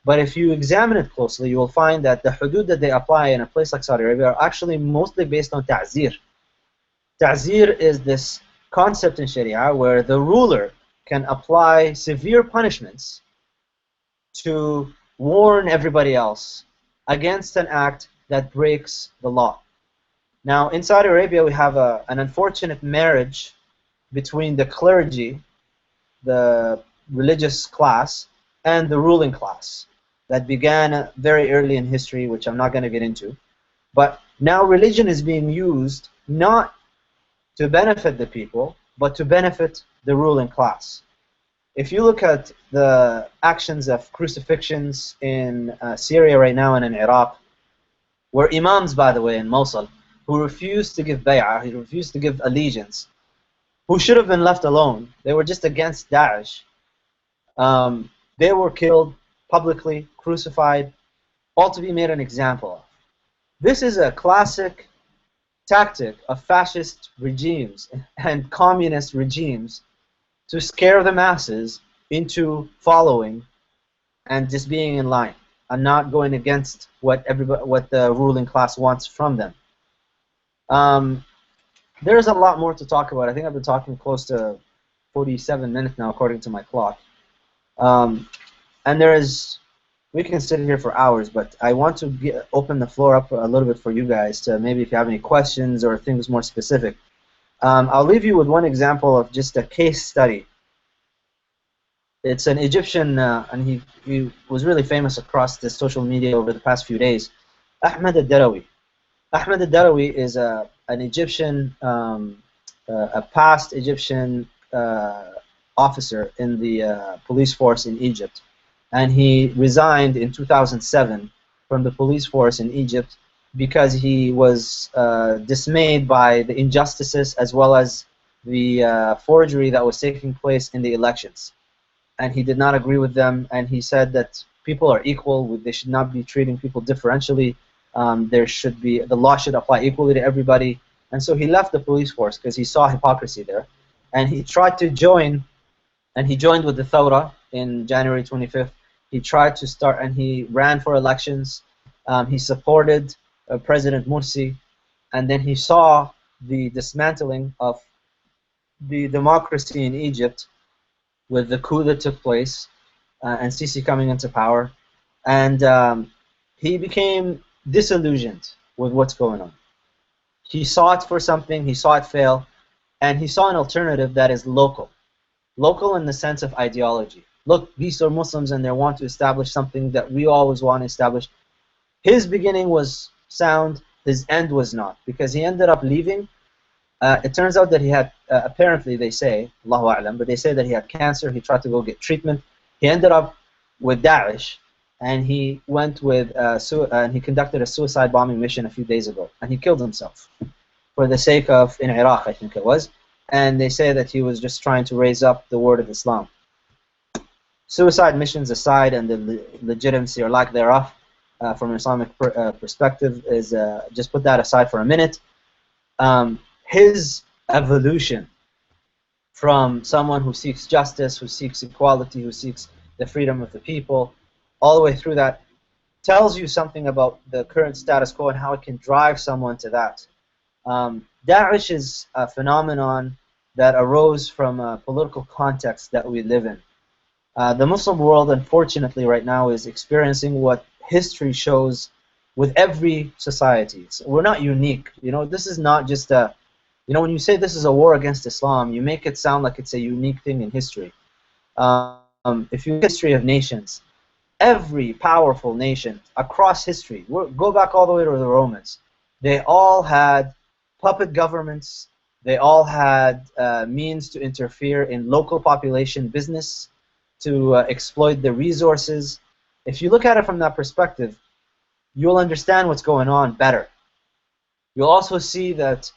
But if you examine it closely, you will find that the hudud that they apply in a place like Saudi Arabia are actually mostly based on ta'zir. Ta'zir is this concept in Sharia where the ruler can apply severe punishments to warn everybody else against an act that breaks the law. Now, in Saudi Arabia, we have an unfortunate marriage between the clergy, the religious class, and the ruling class that began very early in history, which I'm not going to get into. But now religion is being used not to benefit the people, but to benefit the ruling class. If you look at the actions of crucifixions in Syria right now and in Iraq, where imams, by the way, in Mosul, who refused to give bay'ah, who refused to give allegiance, who should have been left alone, they were just against Daesh, they were killed publicly, crucified, all to be made an example of. This is a classic tactic of fascist regimes and communist regimes to scare the masses into following and just being in line and not going against what the ruling class wants from them. There's a lot more to talk about. I think I've been talking close to 47 minutes now, according to my clock. And we can sit here for hours, but I want to open the floor up a little bit for you guys to maybe if you have any questions or things more specific. I'll leave you with one example of just a case study. It's an Egyptian, and he was really famous across the social media over the past few days, Ahmed al-Darawi. Ahmed al-Darawi is an Egyptian, a past Egyptian officer in the police force in Egypt. And he resigned in 2007 from the police force in Egypt because he was dismayed by the injustices as well as the forgery that was taking place in the elections. And he did not agree with them, and he said that people are equal, they should not be treating people differentially, the law should apply equally to everybody. And so he left the police force because he saw hypocrisy there. And he tried to join, and he joined with the Thawra in January 25th. He tried to start, and he ran for elections. He supported President Morsi, and then he saw the dismantling of the democracy in Egypt with the coup that took place and Sisi coming into power. And he became disillusioned with what's going on. He sought for something, he saw it fail, and he saw an alternative that is local. Local in the sense of ideology. Look, these are Muslims and they want to establish something that we always want to establish. His beginning was sound, his end was not, because he ended up leaving. It turns out that he had, apparently they say, Allahu A'lam, but they say that he had cancer, he tried to go get treatment. He ended up with Daesh, and he went with and he conducted a suicide bombing mission a few days ago, and he killed himself for the sake of, in Iraq I think it was, and they say that he was just trying to raise up the word of Islam. Suicide missions aside, and the legitimacy or lack thereof from an Islamic perspective is just put that aside for a minute. His evolution from someone who seeks justice, who seeks equality, who seeks the freedom of the people, all the way through that, tells you something about the current status quo and how it can drive someone to that. Daesh is a phenomenon that arose from a political context that we live in. The Muslim world, unfortunately, right now is experiencing what history shows with every society. So we're not unique. You know, this is not just a, you know, when you say this is a war against Islam, you make it sound like it's a unique thing in history. If you look at the history of nations, every powerful nation across history, go back all the way to the Romans, they all had puppet governments, they all had means to interfere in local population business, to exploit the resources. If you look at it from that perspective, you'll understand what's going on better. You'll also see that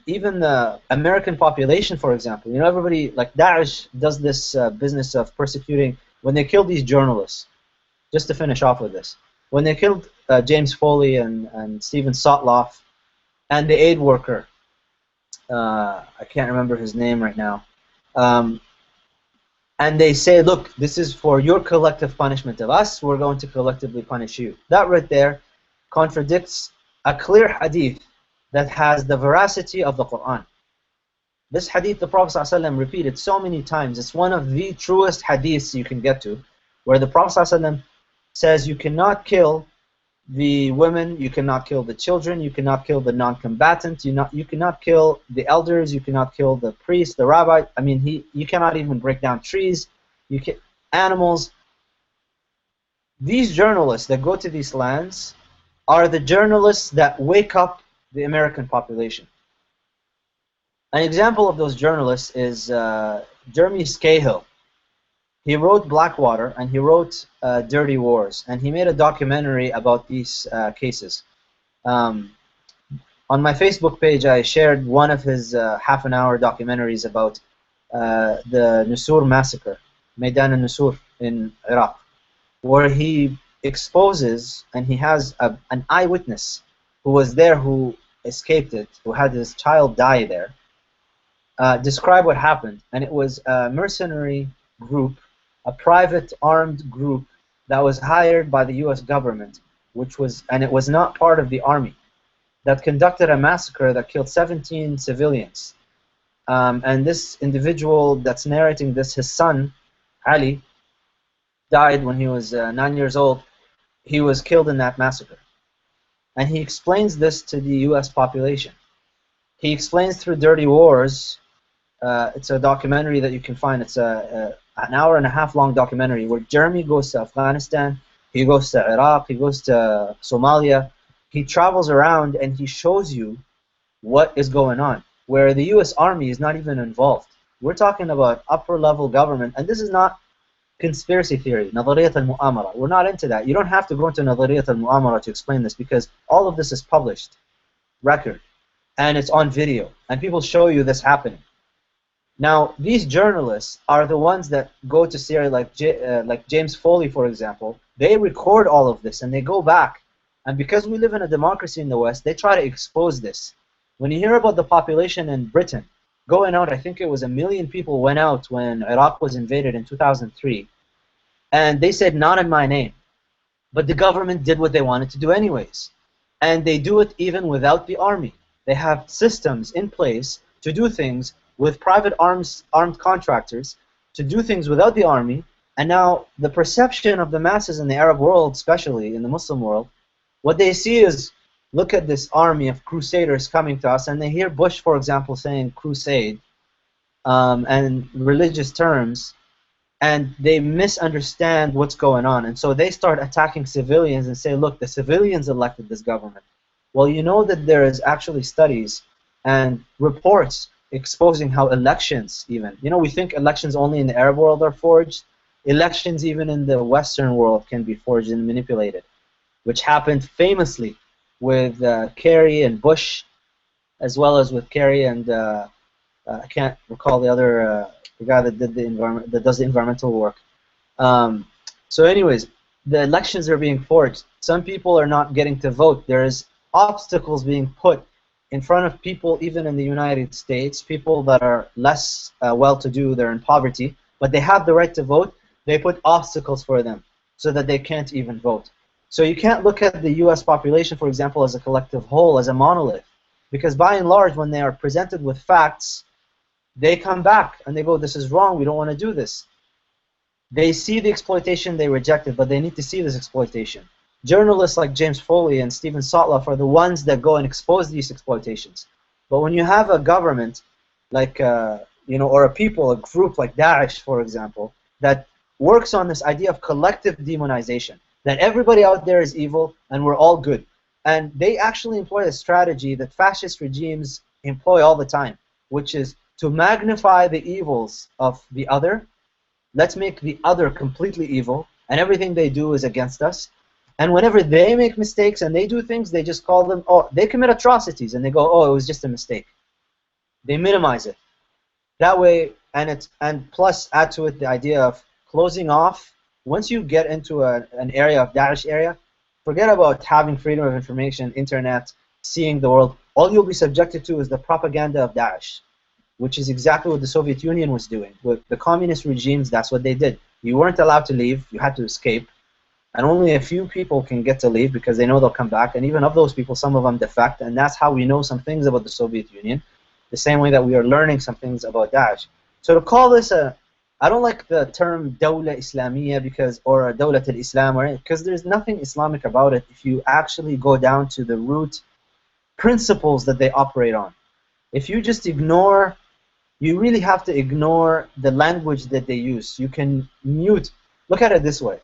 even the American population, for example, you know, everybody, like Daesh does this business of persecuting, when they killed these journalists, just to finish off with this, when they killed James Foley and Stephen Sotloff and the aid worker, I can't remember his name right now, and they say, look, this is for your collective punishment of us, we're going to collectively punish you. That right there contradicts a clear hadith that has the veracity of the Quran. This hadith the Prophet ﷺ repeated so many times. It's one of the truest hadiths you can get to, where the Prophet ﷺ says you cannot kill the women, you cannot kill the children, you cannot kill the non-combatants, you cannot kill the elders, you cannot kill the priest, the rabbi. I mean, you cannot even break down trees, animals. These journalists that go to these lands are the journalists that wake up the American population. An example of those journalists is Jeremy Scahill. He wrote Blackwater and he wrote Dirty Wars, and he made a documentary about these cases. On my Facebook page, I shared one of his half-an-hour documentaries about the Nusur massacre, Maidan al-Nusur in Iraq, where he exposes, and he has an eyewitness who was there, who escaped it, who had his child die there, describe what happened. And it was a mercenary group, a private armed group that was hired by the US government, and it was not part of the army, that conducted a massacre that killed 17 civilians. And this individual that's narrating this, his son, Ali, died when he was 9 years old. He was killed in that massacre. And he explains this to the US population. He explains through Dirty Wars, it's a documentary that you can find, it's an hour-and-a-half long documentary where Jeremy goes to Afghanistan, he goes to Iraq, he goes to Somalia, he travels around and he shows you what is going on, where the US Army is not even involved. We're talking about upper-level government, and this is not conspiracy theory, Nazariyat al-Mu'amara. We're not into that. You don't have to go into Nazariyat al-Mu'amara to explain this, because all of this is published record, and it's on video, and people show you this happening. Now, these journalists are the ones that go to Syria, like James Foley, for example. They record all of this, and they go back. And because we live in a democracy in the West, they try to expose this. When you hear about the population in Britain going out, I think it was 1 million people went out when Iraq was invaded in 2003. And they said, not in my name. But the government did what they wanted to do anyways. And they do it even without the army. They have systems in place to do things with private armed contractors, to do things without the army. And now the perception of the masses in the Arab world, especially in the Muslim world, what they see is, look at this army of crusaders coming to us, and they hear Bush, for example, saying crusade and religious terms, and they misunderstand what's going on. And so they start attacking civilians and say, look, the civilians elected this government. Well, you know that there is actually studies and reports exposing how elections even, you know, we think elections only in the Arab world are forged. Elections, even in the Western world, can be forged and manipulated, which happened famously with Kerry and Bush, as well as with Kerry and I can't recall the guy that did the environment that does the environmental work. Um, so, anyways, the elections are being forged. Some people are not getting to vote. There's obstacles being put in front of people, even in the United States, people that are less well-to-do, they're in poverty, but they have the right to vote. They put obstacles for them so that they can't even vote. So you can't look at the U.S. population, for example, as a collective whole, as a monolith, because by and large, when they are presented with facts, they come back and they go, "This is wrong. We don't want to do this." They see the exploitation, they reject it, but they need to see this exploitation. Journalists like James Foley and Stephen Sotloff are the ones that go and expose these exploitations. But when you have a government, like or a people, a group like Daesh, for example, that works on this idea of collective demonization, that everybody out there is evil and we're all good, and they actually employ a strategy that fascist regimes employ all the time, which is to magnify the evils of the other. Let's make the other completely evil, and everything they do is against us. And whenever they make mistakes and they do things, they just call them, oh, they commit atrocities, and they go, oh, it was just a mistake. They minimize it. That way, and plus add to it the idea of closing off. Once you get into an area of Daesh area, forget about having freedom of information, internet, seeing the world. All you'll be subjected to is the propaganda of Daesh, which is exactly what the Soviet Union was doing. With the communist regimes, that's what they did. You weren't allowed to leave, you had to escape, and only a few people can get to leave because they know they'll come back, and even of those people, some of them defect, and that's how we know some things about the Soviet Union, the same way that we are learning some things about Daesh. So to call this I don't like the term Dawla Islamiyya or Dawlat al-Islam, because there's nothing Islamic about it if you actually go down to the root principles that they operate on. If you just ignore you really have to ignore the language that they use. You can mute. Look at it this way.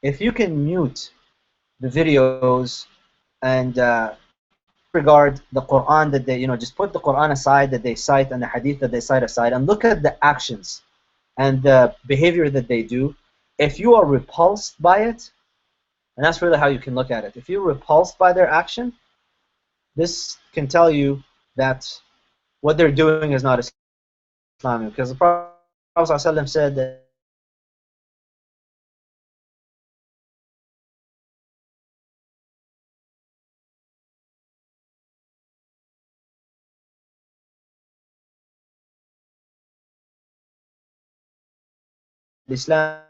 If you can mute the videos and disregard the Quran that they, just put the Quran aside that they cite and the Hadith that they cite aside and look at the actions and the behavior that they do, if you are repulsed by it, and that's really how you can look at it. If you're repulsed by their action, this can tell you that what they're doing is not Islamic, because the Prophet ﷺ said that Islam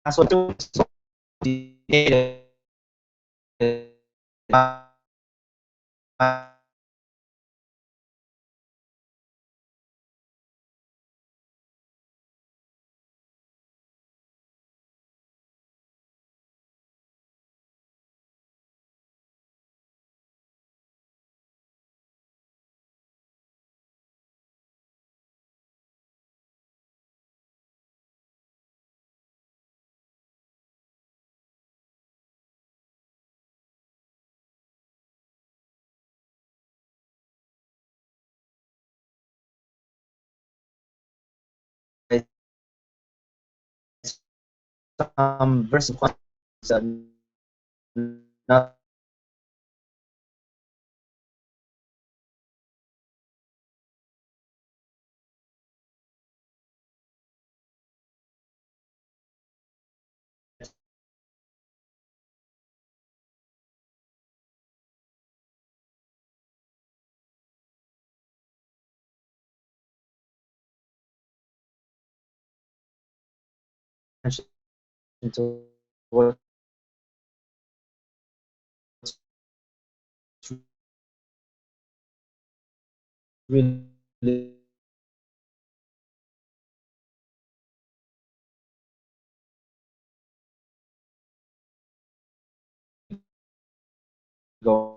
that's what verse not attention to what's really going